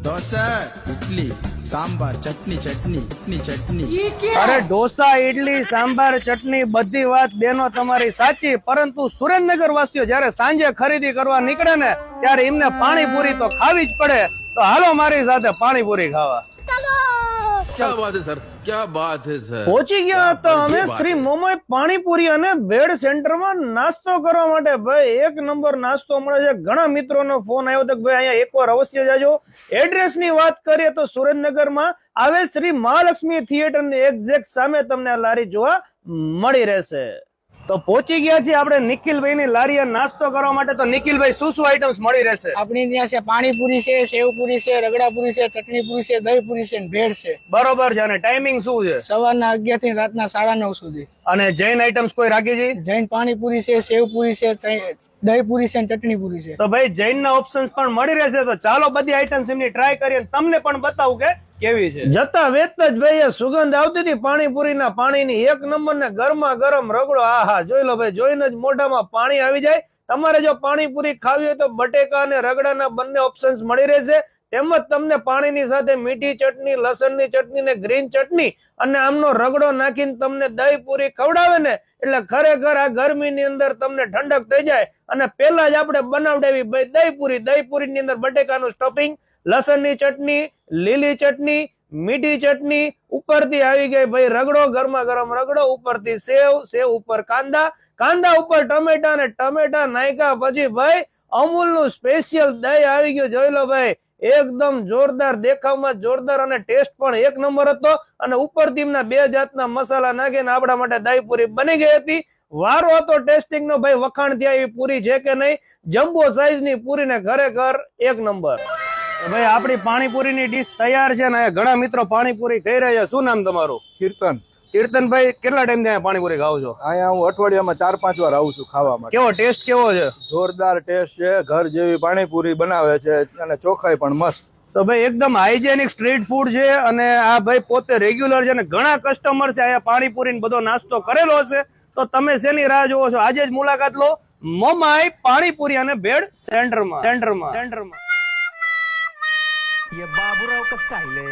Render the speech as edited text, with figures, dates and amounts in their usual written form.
डोसा इडली सांबार चटनी चटनी चटनी चटनी। अरे डोसा इडली सांबार चटनी बધી વાત બેનો તમારી સાચી, પરંતુ સુરેન્દ્રનગર વાસીઓ જ્યારે સાંજે ખરીદી કરવા નીકળે ને ત્યારે એમને પાણીપુરી તો ખાવી જ પડે। તો હાલો મારી સાથે પાણીપુરી ખાવા। क्या बात है सर, क्या बात है सर। પહોંચી ગયા તો અમે શ્રી મોમોય પાણીપુરી અને ભેળ સેન્ટરમાં નાસ્તો કરવા માટે। ભાઈ એક નંબર નાસ્તો મળે છે। ઘણા મિત્રોનો ફોન આવ્યો તો કે ભાઈ અહીંયા એકવાર અવશ્ય જાજો। એડ્રેસની વાત કરીએ તો સુરેન્દ્રનગરમાં આવેલ શ્રી મહાલક્ષ્મી થિયેટરની એક્ઝેક્ટ સામે તમને આ લારી જોવા મળી રહેશે। તો પહોંચી ગયા છીએ આપણે નિખિલભાઈ ની લારીએ નાસ્તો કરવા માટે। તો નિખિલભાઈ શું શું આઈટમ્સ મળી રહેશે? આપણી ત્યાં છે પાણીપુરી છે, સેવપુરી છે, રગડાપુરી છે, ચટણીપુરી છે, દહીંપુરી છે અને ભેળ છે। બરોબર છે। અને ટાઈમિંગ શું છે? સવારના 11 થી રાતના 9:30 સુધી। અને જૈન આઈટમ્સ કોઈ રાખી છે? જૈન પાણીપુરી છે, સેવપુરી છે, દહીંપુરી છે અને ચટણીપુરી છે। તો ભાઈ જૈન ના ઓપ્શન્સ પણ મળી રહેશે। તો ચાલો બધી આઈટમ્સ એમની ટ્રાય કરીએ, તમને પણ બતાવું કે કેવી છે। જતા વેત જ ભાઈ સુગંધ આવતી હતી પાણીપુરી ના પાણીની, એક નંબર ને ગરમા ગરમ રગડો। આહા જોઈ લો ભાઈ, જોઈને જ મોઢામાં પાણી આવી જાય। તમારે જો પાણીપુરી ખાવી હોય તો બટેકા અને રગડાના બંને ઓપ્શન્સ મળી રહેશે। તેમજ તમને પાણીની સાથે મીઠી ચટણી, લસણની ચટણી ને ગ્રીન ચટણી અને આમનો રગડો નાખીને તમને દહીં પૂરી ખવડાવે ને એટલે ખરેખર આ ગરમીની અંદર તમને ઠંડક થઈ જાય। અને પેલા જ આપણે બનાવડાવી ભાઈ દહીં પૂરી ની અંદર બટેકાનું સ્ટફિંગ, લસણની ચટણી, લીલી ચટણી, મીઠી ચટણી, ઉપરથી આવી ગઈ ભાઈ રગડો, ગરમા ગરમ રગડો, ઉપરથી સેવ ઉપર કાંદા ઉપર ટમેટા ને ટમેટા નાખ્યા પછી ભાઈ અમૂલ નું સ્પેશિયલ દહીં આવી ગયું। જોઈ લો ભાઈ, એકદમ જોરદાર, દેખાવમાં જોરદાર અને ટેસ્ટ પણ એક નંબર હતો। અને ઉપરથી એમના 2 જાતના મસાલા નાખીને આપણા માટે દહીં પૂરી બની ગઈ હતી। વારો હતો ટેસ્ટિંગ નો ભાઈ, વખાણ થયા એવી પૂરી છે કે નહીં। જમ્બો સાઈઝ ની પૂરી ને ખરેખર એક નંબર। ભાઈ આપણી પાણીપુરીની ડીશ તૈયાર છે ને ઘણા મિત્રો પાણીપુરી ખાઈ રહ્યા છે। શું નામ તમારું? કીર્તન। કીર્તનભાઈ કેટલા ટાઈમ થી પાણીપુરી ખાવ છો? અહીંયા હું અઠવાડિયામાં 4-5 વાર આવું છું ખાવા માટે। કેવો ટેસ્ટ કેવો છે? જોરદાર ટેસ્ટ છે, ઘર જેવી પાણીપુરી બનાવે છે અને ચોખાઈ પણ મસ્ત। તો ભાઈ એકદમ હાઇજેનિક સ્ટ્રીટ ફૂડ છે અને આ ભાઈ પોતે રેગ્યુલર છે અને ઘણા કસ્ટમર છે અહીંયા પાણીપુરી બધો નાસ્તો કરેલો હશે। તો તમે શેની રાહ જોવો છો? આજે જ મુલાકાત લો મોમાઈ પાણીપુરી અને ભેળ સેન્ટરમાં। ये बाबूराव का स्टाइल है।